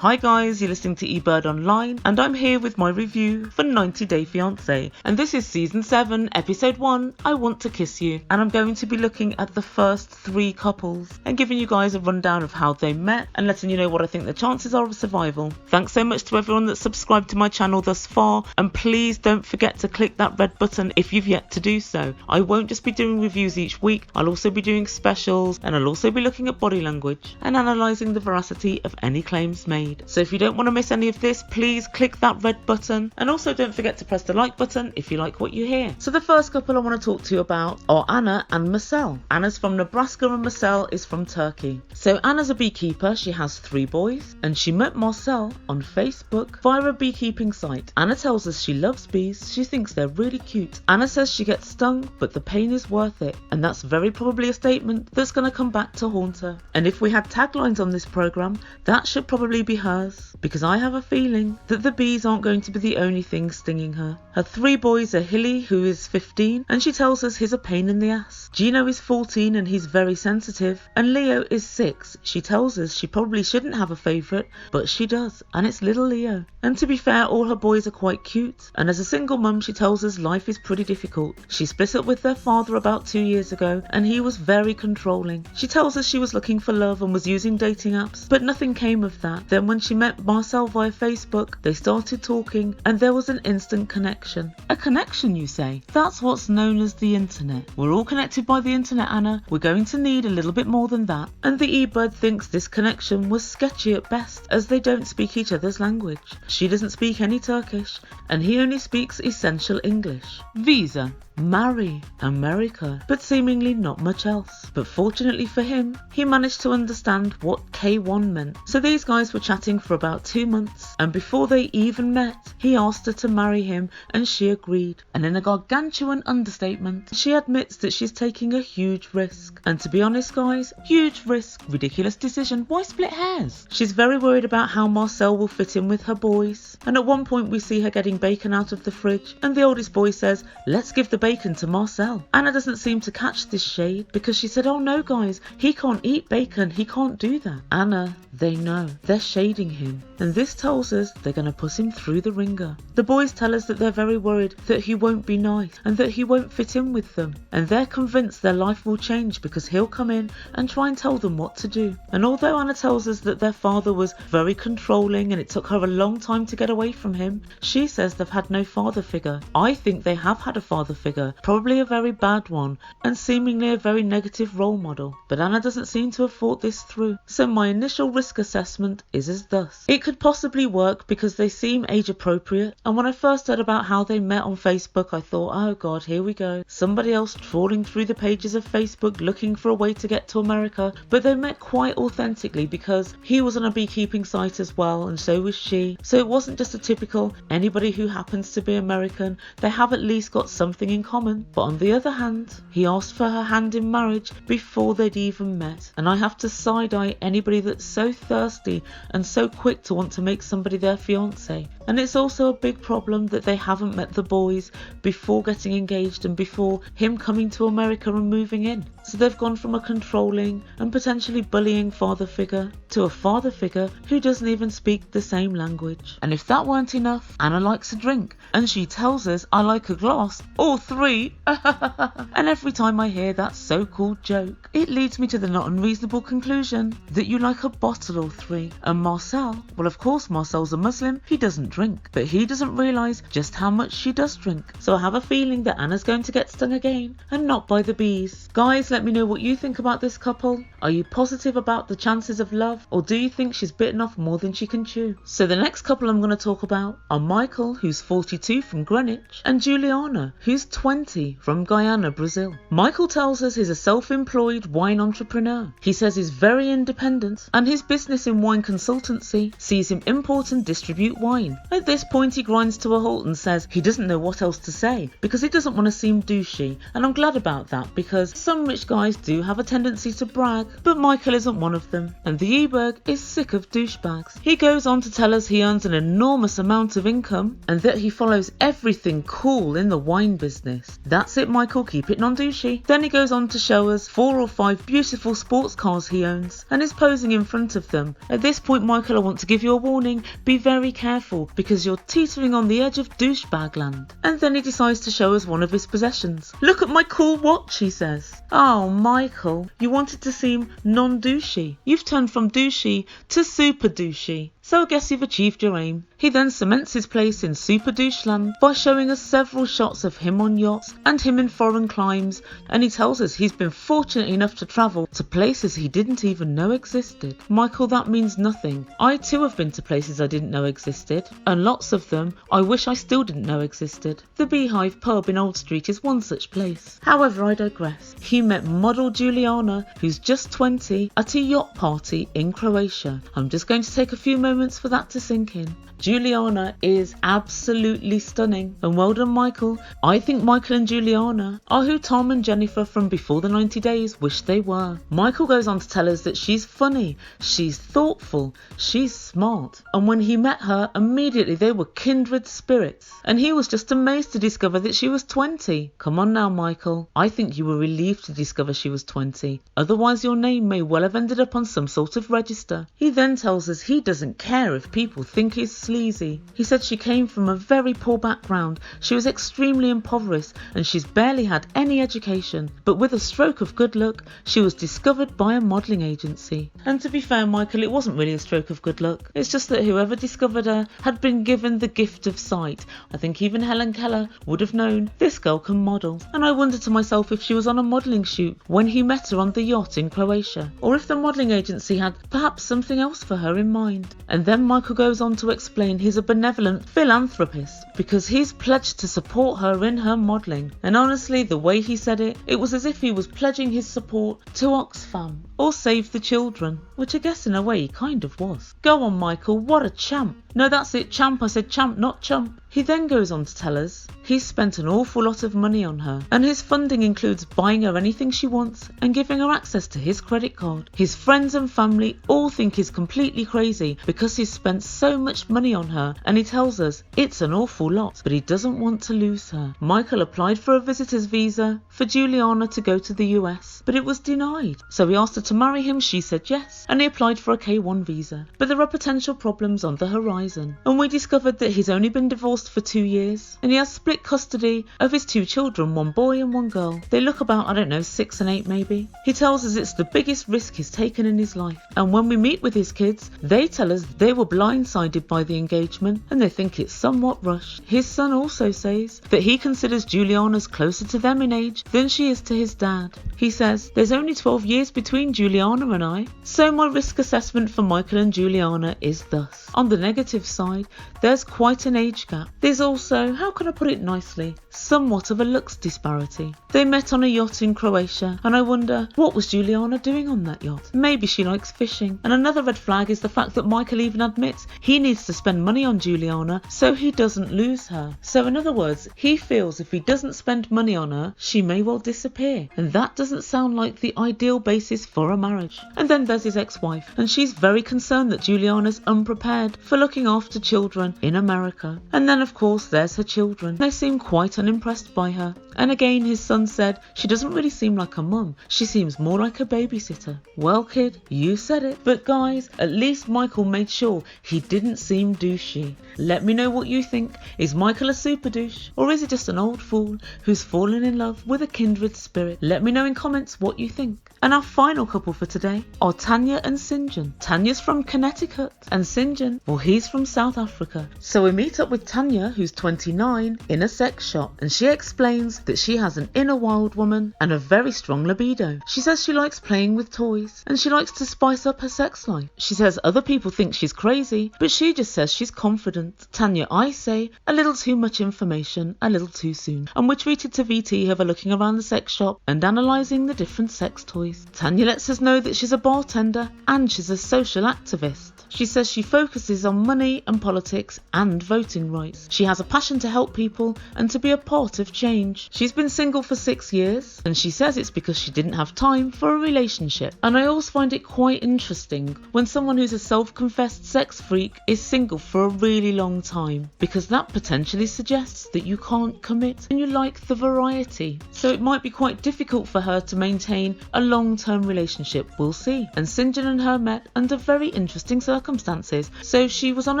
Hi guys, you're listening to Ebird Online and I'm here with my review for 90 Day Fiance, and this is Season 7, Episode 1, I Want to Kiss You, and I'm going to be looking at the first 3 couples and giving you guys a rundown of how they met and letting you know what I think the chances are of survival. Thanks so much to everyone that's subscribed to my channel thus far, and please don't forget to click that red button if you've yet to do so. I won't just be doing reviews each week, I'll also be doing specials, and I'll also be looking at body language and analysing the veracity of any claims made. So if you don't want to miss any of this, please click that red button, and also don't forget to press the like button if you like what you hear. So the first couple I want to talk to you about are Anna and Mursel. Anna's from Nebraska and Mursel is from Turkey. So Anna's a beekeeper, she has 3 boys, and she met Mursel on Facebook via a beekeeping site. Anna tells us she loves bees, she thinks they're really cute. Anna says she gets stung, but the pain is worth it, and that's very probably a statement that's going to come back to haunt her. And if we had taglines on this programme, that should probably be hers, because I have a feeling that the bees aren't going to be the only thing stinging her. Her 3 boys are Hilly, who is 15, and she tells us he's a pain in the ass. Gino is 14 and he's very sensitive, and Leo is 6. She tells us she probably shouldn't have a favourite, but she does, and it's little Leo. And to be fair, all her boys are quite cute, and as a single mum she tells us life is pretty difficult. She split up with their father about 2 years ago, and he was very controlling. She tells us she was looking for love and was using dating apps, but nothing came of that. Then when she met Mursel via Facebook, they started talking and there was an instant connection. A connection, you say? That's what's known as the internet. We're all connected by the internet, Anna. We're going to need a little bit more than that. And the eBird thinks this connection was sketchy at best, as they don't speak each other's language. She doesn't speak any Turkish and he only speaks essential English. Visa, marry, America, but seemingly not much else. But fortunately for him, he managed to understand what K1 meant. So these guys were chatting for about 2 months, and before they even met, he asked her to marry him and she agreed. And in a gargantuan understatement, she admits that she's taking a huge risk. And to be honest guys, huge risk, ridiculous decision, why split hairs? She's very worried about how Mursel will fit in with her boys, and at one point we see her getting bacon out of the fridge, and the oldest boy says, let's give the bacon to Mursel. Anna doesn't seem to catch this shade, because she said, oh no guys, he can't eat bacon, he can't do that. Anna, they know, they're shading him, and this tells us they're going to put him through the ringer. The boys tell us that they're very worried that he won't be nice and that he won't fit in with them, and they're convinced their life will change because he'll come in and try and tell them what to do. And although Anna tells us that their father was very controlling and it took her a long time to get away from him, she says they've had no father figure. I think they have had a father figure, probably a very bad one, and seemingly a very negative role model. But Anna doesn't seem to have thought this through. So my initial risk assessment is as thus. It could possibly work because they seem age appropriate, and when I first heard about how they met on Facebook, I thought, oh god, here we go. Somebody else trawling through the pages of Facebook looking for a way to get to America. But they met quite authentically because he was on a beekeeping site as well, and so was she. So it wasn't just a typical anybody who happens to be American. They have at least got something in common. But on the other hand, he asked for her hand in marriage before they'd even met, and I have to side-eye anybody that's so thirsty and so quick to want to make somebody their fiance. And it's also a big problem that they haven't met the boys before getting engaged and before him coming to America and moving in. So they've gone from a controlling and potentially bullying father figure to a father figure who doesn't even speak the same language. And if that weren't enough, Anna likes a drink, and she tells us, I like a glass or 3. And every time I hear that so-called joke, it leads me to the not unreasonable conclusion that you like a bottle or 3. And Mursel, well of course Mursel's a Muslim, he doesn't drink, but he doesn't realise just how much she does drink. So I have a feeling that Anna's going to get stung again, and not by the bees. Guys, let me know what you think about this couple. Are you positive about the chances of love, or do you think she's bitten off more than she can chew? So the next couple I'm going to talk about are Michael, who's 42 from Greenwich, and Juliana, who's 20 from Guyana, Brazil. Michael tells us he's a self-employed wine entrepreneur. He says he's very independent, and his business in wine consultancy sees him import and distribute wine. At this point he grinds to a halt and says he doesn't know what else to say because he doesn't want to seem douchey, and I'm glad about that because some rich guys do have a tendency to brag but Michael isn't one of them, and the Ebird is sick of douchebags. He goes on to tell us he earns an enormous amount of income and that he follows everything cool in the wine business. That's it, Michael, keep it non-douchey. Then he goes on to show us 4 or 5 beautiful sports cars he owns and is posing in front of them. At this point, Michael, I want to give you a warning. Be very careful because you're teetering on the edge of douchebag land. And then he decides to show us one of his possessions. Look at my cool watch, he says. Oh, Michael, you wanted to seem non-douchey. You've turned from douchey to super douchey. So I guess you've achieved your aim. He then cements his place in Super Doucheland by showing us several shots of him on yachts and him in foreign climes, and he tells us he's been fortunate enough to travel to places he didn't even know existed. Michael, that means nothing. I too have been to places I didn't know existed, and lots of them I wish I still didn't know existed. The Beehive pub in Old Street is one such place. However, I digress. He met model Juliana, who's just 20, at a yacht party in Croatia. I'm just going to take a few moments for that to sink in. Juliana is absolutely stunning, and well done, Michael. I think Michael and Juliana are who Tom and Jennifer from Before the 90 Days wished they were. Michael goes on to tell us that she's funny, she's thoughtful, she's smart, and when he met her, immediately they were kindred spirits, and he was just amazed to discover that she was 20. Come on now, Michael. I think you were relieved to discover she was 20. Otherwise your name may well have ended up on some sort of register. He then tells us he doesn't care if people think he's sleazy. He said she came from a very poor background, she was extremely impoverished and she's barely had any education, but with a stroke of good luck she was discovered by a modelling agency. And to be fair, Michael, it wasn't really a stroke of good luck, it's just that whoever discovered her had been given the gift of sight. I think even Helen Keller would have known this girl can model, and I wondered to myself if she was on a modelling shoot when he met her on the yacht in Croatia, or if the modelling agency had perhaps something else for her in mind. And then Michael goes on to explain he's a benevolent philanthropist because he's pledged to support her in her modelling. And honestly, the way he said it, it was as if he was pledging his support to Oxfam or Save the Children, which I guess in a way he kind of was. Go on, Michael, what a champ. No, that's it, champ. I said champ, not chump. He then goes on to tell us he's spent an awful lot of money on her, and his funding includes buying her anything she wants and giving her access to his credit card. His friends and family all think he's completely crazy because he's spent so much money on her, and he tells us it's an awful lot, but he doesn't want to lose her. Michael applied for a visitor's visa for Juliana to go to the US, but it was denied. So he asked her to marry him, she said yes, and he applied for a K1 visa. But there are potential problems on the horizon, and we discovered that he's only been divorced for 2 years, and he has split custody of his 2 children, 1 boy and 1 girl. They look about, I don't know, 6 and 8 maybe. He tells us it's the biggest risk he's taken in his life, and when we meet with his kids, they tell us they were blindsided by the engagement and they think it's somewhat rushed. His son also says that he considers Juliana's closer to them in age than she is to his dad. He says there's only 12 years between Juliana and I, so my risk assessment for Michael and Juliana is thus. On the negative side, there's quite an age gap. There's also, how can I put it nicely, somewhat of a looks disparity. They met on a yacht in Croatia, and I wonder, what was Juliana doing on that yacht? Maybe she likes fishing. And another red flag is the fact that Michael even admits he needs to spend money on Juliana so he doesn't lose her. So in other words, he feels if he doesn't spend money on her, she may well disappear, and that doesn't sound like the ideal basis for a marriage. And then there's his ex-wife, and she's very concerned that Juliana's unprepared for looking after children in America. And then of course there's her children. They seem quite unimpressed by her. And again his son said she doesn't really seem like a mum, she seems more like a babysitter. Well kid, you said it. But guys, at least Michael made sure he didn't seem douchey. Let me know what you think. Is Michael a super douche, or is he just an old fool who's fallen in love with a kindred spirit? Let me know in comments what you think. And our final couple for today are Tania and Syngen. Tania's from Connecticut and Syngen, well, he's from South Africa. So we meet up with Tania, who's 29, in a sex shop, and she explains that she has an inner wild woman and a very strong libido. She says she likes playing with toys and she likes to spice up her sex life. She says other people think she's crazy, but she just says she's confident. Tania, I say, a little too much information, a little too soon. And we're treated to VT of her looking around the sex shop and analysing the different sex toys. voice. Tanya lets us know that she's a bartender and she's a social activist. She says she focuses on money and politics and voting rights. She has a passion to help people and to be a part of change. She's been single for 6 years and she says it's because she didn't have time for a relationship. And I always find it quite interesting when someone who's a self-confessed sex freak is single for a really long time, because that potentially suggests that you can't commit and you like the variety. So it might be quite difficult for her to maintain a long-term relationship. We'll see. And Syngen and her met under very interesting circumstances. So she was on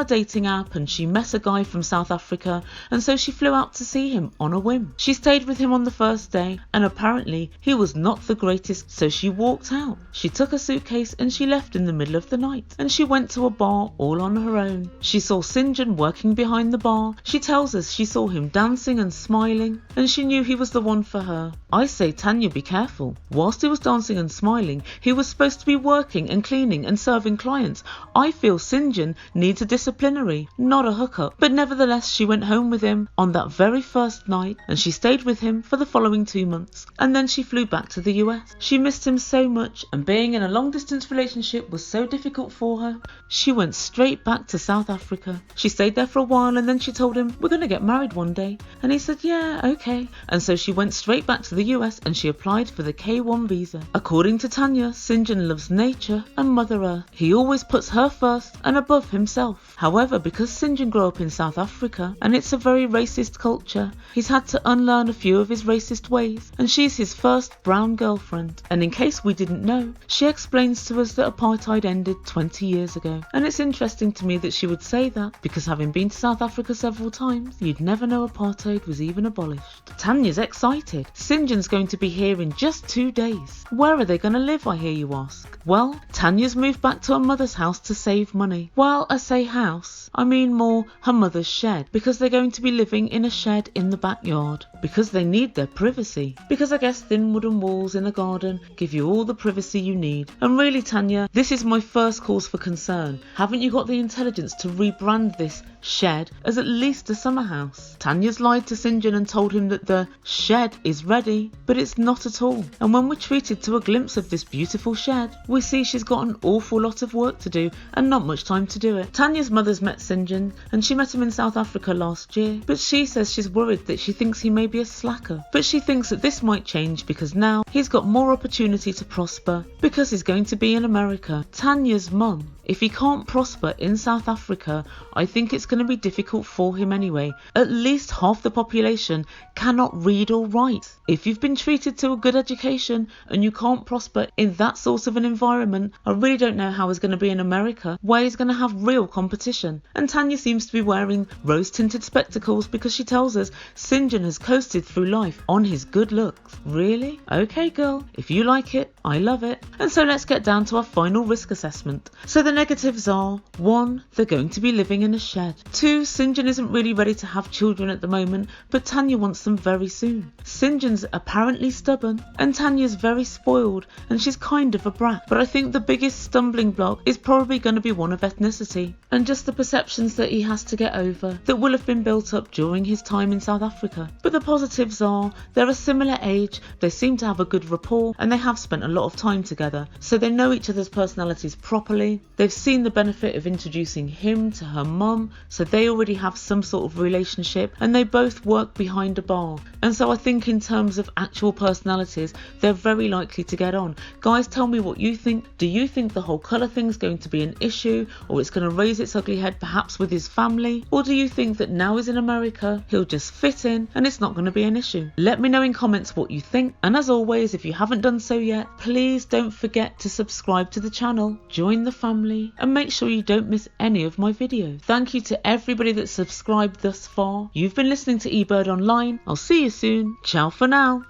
a dating app and she met a guy from South Africa, and so she flew out to see him on a whim. She stayed with him on the first day and apparently he was not the greatest, so she walked out. She took a suitcase and she left in the middle of the night, and she went to a bar all on her own. She saw Syngen working behind the bar. She tells us she saw him dancing and smiling and she knew he was the one for her. I say, Tanya, be careful. Whilst he was dancing and smiling, he was supposed to be working and cleaning and serving clients. I feel Syngen needs a disciplinary, not a hookup. But nevertheless, she went home with him on that very first night and she stayed with him for the following 2 months, and then she flew back to the US. She missed him so much, and being in a long distance relationship was so difficult for her. She went straight back to South Africa. She stayed there for a while and then she told him, we're going to get married one day. And he said, yeah, okay. And so she went straight back to the US and she applied for the K1 visa. According to Tanya, Syngen loves nature and Mother Earth. He always puts her first and above himself. However, because Syngen grew up in South Africa and it's a very racist culture, he's had to unlearn a few of his racist ways, and she's his first brown girlfriend. And in case we didn't know, she explains to us that apartheid ended 20 years ago. And it's interesting to me that she would say that, because having been to South Africa several times, you'd never know apartheid was even abolished. Tanya's excited. Syngen's going to be here in just 2 days. Where are they going to live, I hear you ask? Well, Tanya's moved back to her mother's house to save money. Well, I say house, I mean more her mother's shed, because they're going to be living in a shed in the backyard, because they need their privacy. Because I guess thin wooden walls in a garden give you all the privacy you need. And really, Tanya, this is my first cause for concern. Haven't you got the intelligence to rebrand this shed as at least a summer house? Tanya's lied to Syngen and told him that the shed is ready, but it's not at all. And when we're treated to a glimpse of this beautiful shed, we see she's got an awful lot of work to do and not much time to do it. Tanya's mother's met Syngen and she met him in South Africa last year, but she says she's worried that she thinks he may be a slacker. But she thinks that this might change because now he's got more opportunity to prosper because he's going to be in America. Tanya's mum, if he can't prosper in South Africa, I think it's going to be difficult for him anyway. At least half the population cannot read or write. If you've been treated to a good education and you can't prosper in that sort of an environment, I really don't know how he's going to be in America, where he's going to have real competition. And Tanya seems to be wearing rose-tinted spectacles because she tells us Syngen has coasted through life on his good looks. Really? Okay, girl. If you like it, I love it. And so let's get down to our final risk assessment. So the negatives are: 1, they're going to be living in a shed. 2, Syngen isn't really ready to have children at the moment, but Tanya wants them very soon. Syngen's apparently stubborn and Tanya's very spoiled and she's kind of a brat. But I think the biggest stumbling block is probably going to be one of ethnicity and just the perceptions that he has to get over that will have been built up during his time in South Africa. But the positives are they're a similar age, they seem to have a good rapport, and they have spent a lot of time together, so they know each other's personalities properly. They've seen the benefit of introducing him to her mum, so they already have some sort of relationship, and they both work behind a bar. And so I think in terms of actual personalities, they're very likely to get on. Guys, tell me what you think. Do you think the whole colour thing's going to be an issue, or it's going to raise its ugly head perhaps with his family? Or do you think that now he's in America, he'll just fit in and it's not going to be an issue? Let me know in comments what you think, and as always, if you haven't done so yet, please don't forget to subscribe to the channel, join the family, and make sure you don't miss any of my videos. Thank you to everybody that's subscribed thus far. You've been listening to Ebird Online. I'll see you soon. Ciao for now.